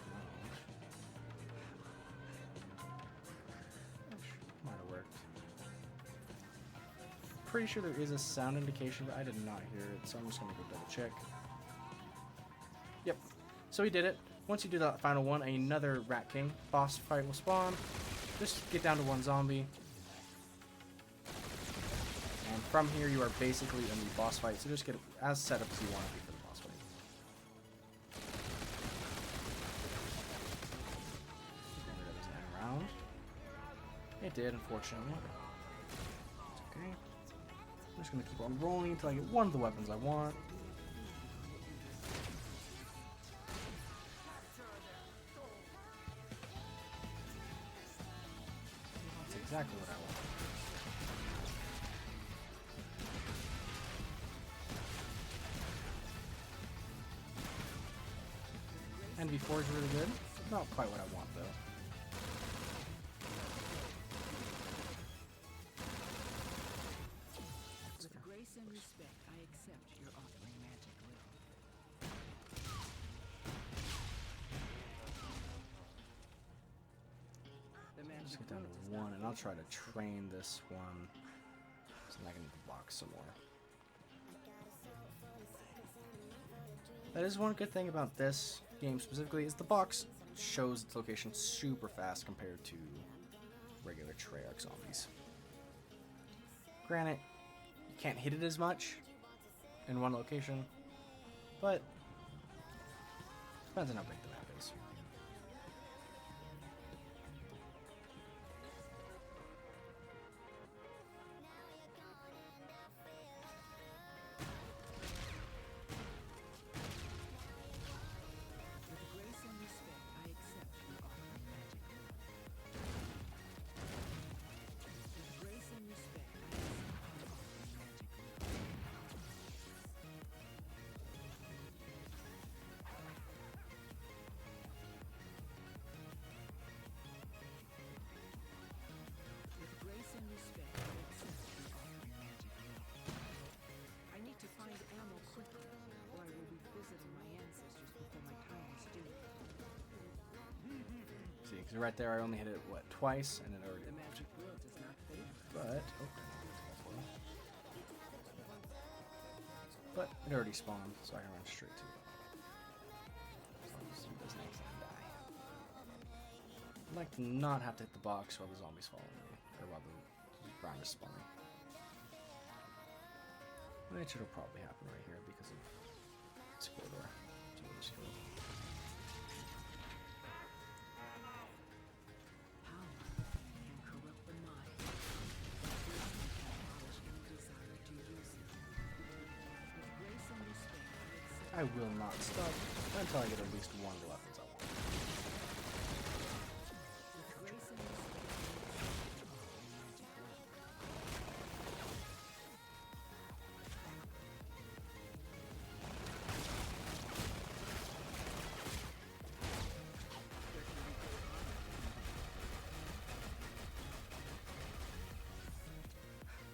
No. Might have worked. Pretty sure there is a sound indication, but I did not hear it, so I'm just gonna go double check. Yep, so we did it. Once you do that final one, another Rat King boss fight will spawn. Just get down to one zombie. And from here, you are basically in the boss fight, so just get it as set up as you want to be for the boss fight. Get rid of this round. It did, unfortunately. It's okay. I'm just going to keep on rolling until I get one of the weapons I want. exactly what I want. NV4 is really good. Not quite what I want though. With grace and respect, I accept your offering magic will. The Let's magic get down will does to not 1, and I'll try favor to us. train this one. So I'm not gonna need to box some more. That is one good thing about this game specifically, is the box shows its location super fast compared to regular Treyarch zombies. Granted, you can't hit it as much in one location, but depends on how big the map is. With grace and respect, I accept your offering magic will. With grace and respect, I accept your offering magic will. With grace and respect, I accept your offering magic will. I need to find ammo quickly, or I will be visiting my ancestors before my time is due. See, because right there I only hit it, what, twice, and it already The moved. magic will does not favor us. But it already spawned, so I can run straight to it. As long as he doesn't actually die. I'd like to not have to hit the box while the zombies follow me, or while the ground is spawning. Which it'll probably happen right here because of this corridor. So we'll just go. Power can corrupt the mind. Wisdom can abolish any desire to use it. With grace and respect, I accept. I will not stop until I get at least one of the weapons I want. With grace and respect, I accept your offering magic will.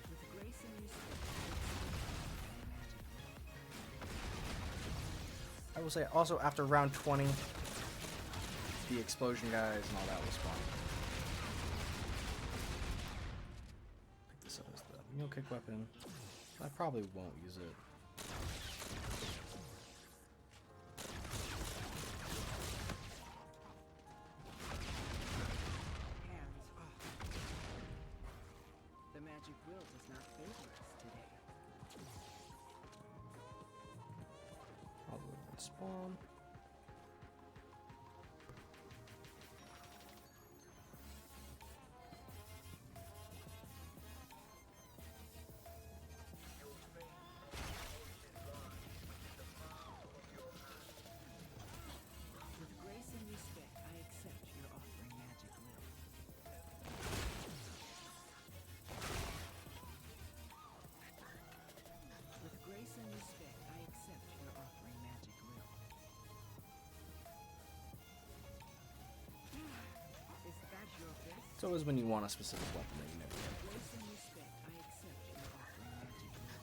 With grace and respect, I accept your magic will. I will say also after round 20, the explosion guys and all that will spawn. Pick this up as the mule kick weapon. I probably won't use it. Hands off. The magic will does not favor us today. I'll go and spawn. With grace and respect, I accept your offering magic will. With grace and respect, I accept your offering magic will. Is that your best? It's always when you want a specific weapon that you never get. With grace and respect, I accept your offering magic will.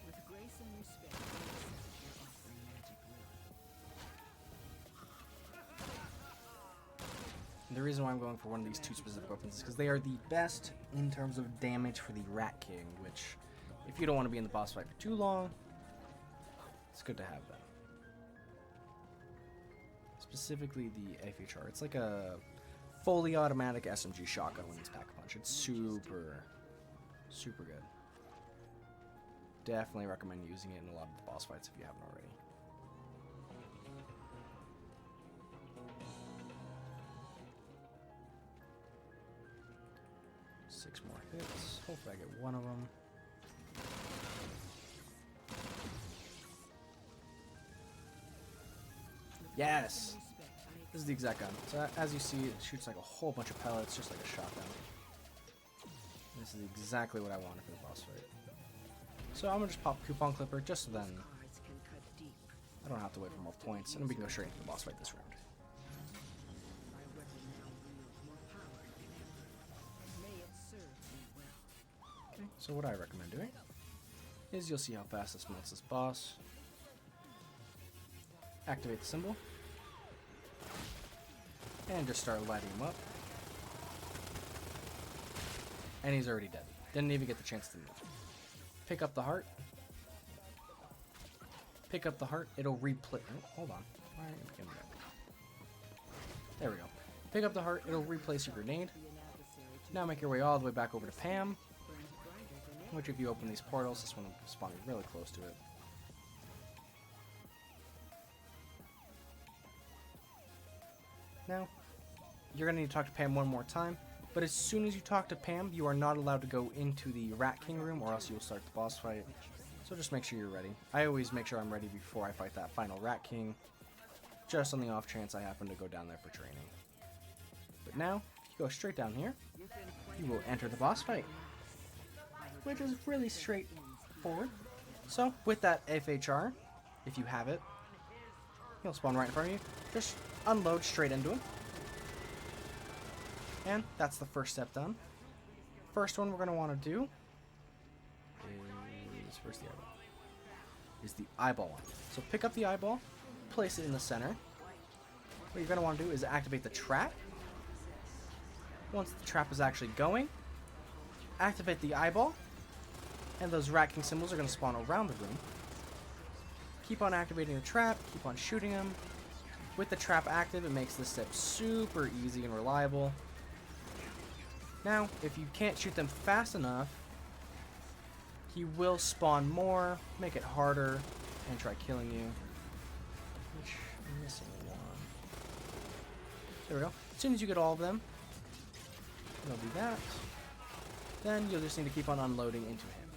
With grace and respect, I accept your offering magic will. And the reason why I'm going for one of these two specific weapons is because they are the best in terms of damage for the Rat King, which, if you don't want to be in the boss fight for too long, it's good to have them. Specifically the FHR. It's like a fully automatic SMG shotgun when it's Pack-a-Punch. It's super, super good. Definitely recommend using it in a lot of the boss fights if you haven't already. Six more hits. Hopefully I get one of them. Yes! This is the exact gun. So as you see, it shoots like a whole bunch of pellets, just like a shotgun. This is exactly what I wanted for the boss fight. So I'm gonna just pop Coupon Clipper just so then Cards can cut deep. I don't have to wait for more points, and we can go straight into the boss fight this round. My weapon now wields more power than ever. May it serve me well. Okay, so what I recommend doing is you'll see how fast this melts this boss. Activate the symbol. And just start lighting him up. And he's already dead. Didn't even get the chance to move. Pick up the heart. Pick up the heart. It'll replay. Oh, hold on. Why aren't you picking it up? There we go. Pick up the heart. It'll replace your grenade. Now make your way all the way back over to Pam. Which, if you open these portals, this one will spawn really close to it. Now, you're going to need to talk to Pam one more time. But as soon as you talk to Pam, you are not allowed to go into the Rat King room, or else you'll start the boss fight. So just make sure you're ready. I always make sure I'm ready before I fight that final Rat King, just on the off chance I happen to go down there for training. But now, if you go straight down here, you will enter the boss fight, which is really straightforward. So, with that FHR, if you have it, he'll spawn right in front of you. Just unload straight into him. And that's the first step done. First one we're going to want to do is, where's the eyeball? Is the eyeball one. So pick up the eyeball, place it in the center. What you're going to want to do is activate the trap. Once the trap is actually going, activate the eyeball, and those Rat King symbols are going to spawn around the room. Keep on activating the trap, keep on shooting them. With the trap active, it makes this step super easy and reliable. Now, if you can't shoot them fast enough, he will spawn more, make it harder, and try killing you. Which, I'm missing one. There we go. As soon as you get all of them, you'll do that. Then you'll just need to keep on unloading into him.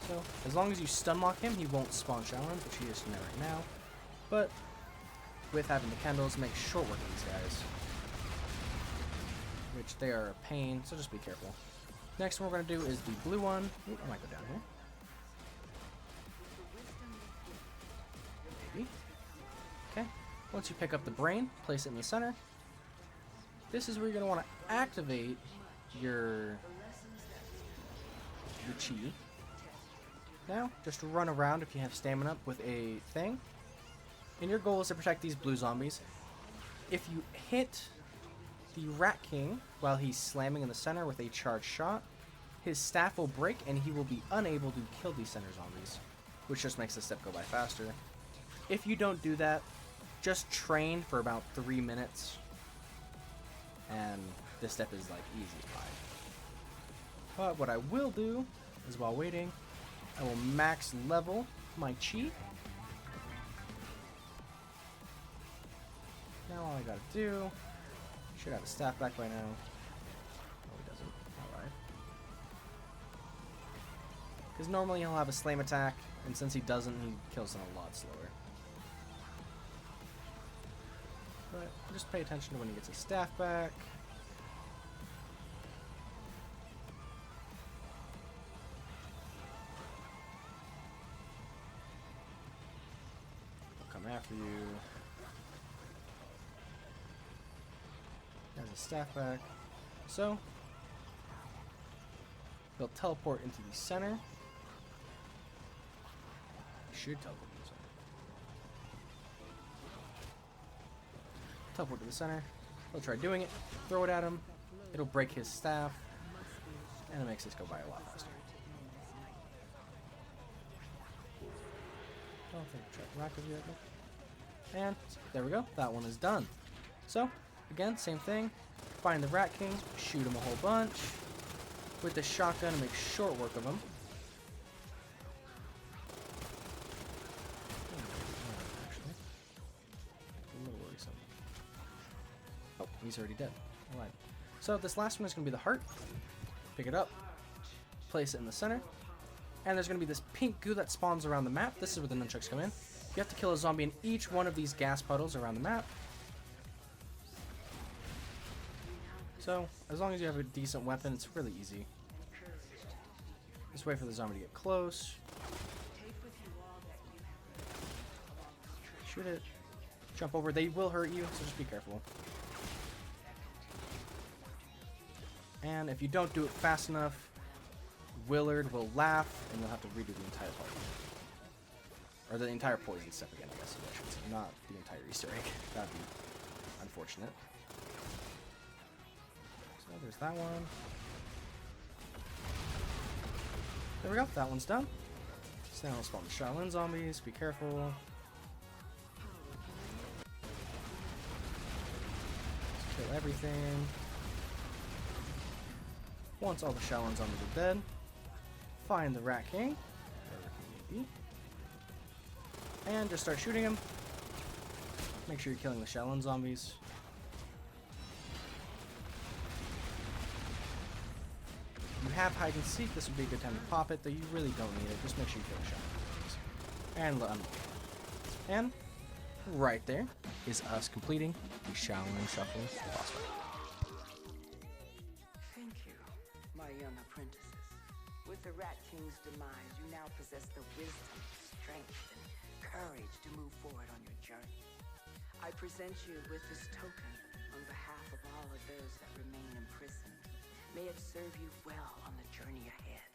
So, as long as you stun lock him, he won't spawn Shaolin, which he is doing right now. But with having the candles, make short work of these guys, which they are a pain, so just be careful. Next one we're going to do is the blue one. Ooh, I might go down here. Maybe. Okay. Once you pick up the brain, place it in the center. This is where you're going to want to activate your chi. Now, just run around if you have stamina with a thing. And your goal is to protect these blue zombies. If you hit the Rat King while he's slamming in the center with a charged shot, his staff will break and he will be unable to kill these center zombies, which just makes the step go by faster. If you don't do that, just train for about 3 minutes, and this step is like easy as pie. But what I will do is, while waiting, I will max level my chi. Now all I gotta do, should have a staff back by now. Oh, he doesn't. Alright. Because normally he'll have a slam attack, and since he doesn't, he kills them a lot slower. But just pay attention to when he gets his staff back. He'll come after you. Has his staff back. So he'll teleport into the center. He should teleport to the center. Teleport to the center. He'll try doing it. Throw it at him. It'll break his staff. And it makes this go by a lot faster. I don't think I've tried to active yet. And there we go. That one is done. So, again, same thing. Find the Rat King. Shoot him a whole bunch. With the shotgun and make short work of him. Actually. A little worrisome. Oh, he's already dead. Alright. So this last one is going to be the heart. Pick it up. Place it in the center. And there's going to be this pink goo that spawns around the map. This is where the nunchucks come in. You have to kill a zombie in each one of these gas puddles around the map. So, as long as you have a decent weapon, it's really easy. Just wait for the zombie to get close. Shoot it. Jump over. They will hurt you, so just be careful. And if you don't do it fast enough, Willard will laugh, and you'll have to redo the entire part. Or the entire poison step again, I guess. I should say. Not the entire Easter egg. That'd be unfortunate. So there's that one. There we go. That one's done. So now we'll spawn the Shaolin zombies. Be careful. Just kill everything. Once all the Shaolin zombies are dead, find the Rat King, wherever he may be, and just start shooting him. Make sure you're killing the Shaolin zombies. If you have hide and seek, this would be a good time to pop it, though you really don't need it. Just make sure you kill the Shaolin zombies. And right there is us completing the Shaolin Shuffle boss fight. My young apprentices. With the Rat King's demise, you now possess the wisdom, strength, and courage to move forward on your journey. I present you with this token on behalf of all of those that remain imprisoned. May it serve you well on the journey ahead.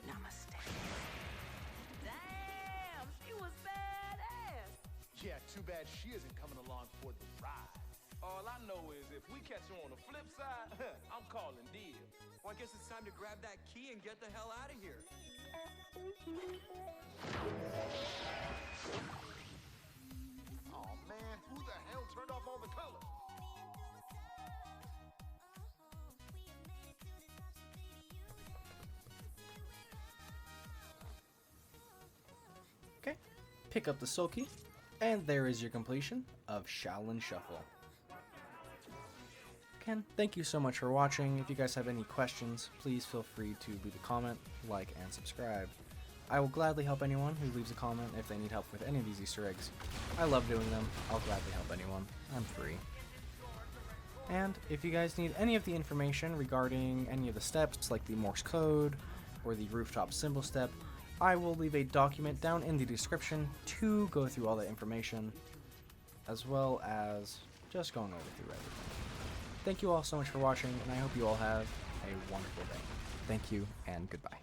Namaste. Damn, she was badass. Yeah, too bad she isn't coming along for the ride. All I know is if we catch her on the flip side, I'm calling dibs. Well, I guess it's time to grab that key and get the hell out of here. Oh man, who the hell turned off all the color? Okay, pick up the soul key, and there is your completion of Shaolin Shuffle. Again, thank you so much for watching. If you guys have any questions, please feel free to leave a comment, like, and subscribe. I will gladly help anyone who leaves a comment if they need help with any of these Easter eggs. I love doing them. I'll gladly help anyone. I'm free. And if you guys need any of the information regarding any of the steps, like the Morse code or the rooftop symbol step, I will leave a document down in the description to go through all that information, as well as just going over through everything. Thank you all so much for watching, and I hope you all have a wonderful day. Thank you, and goodbye.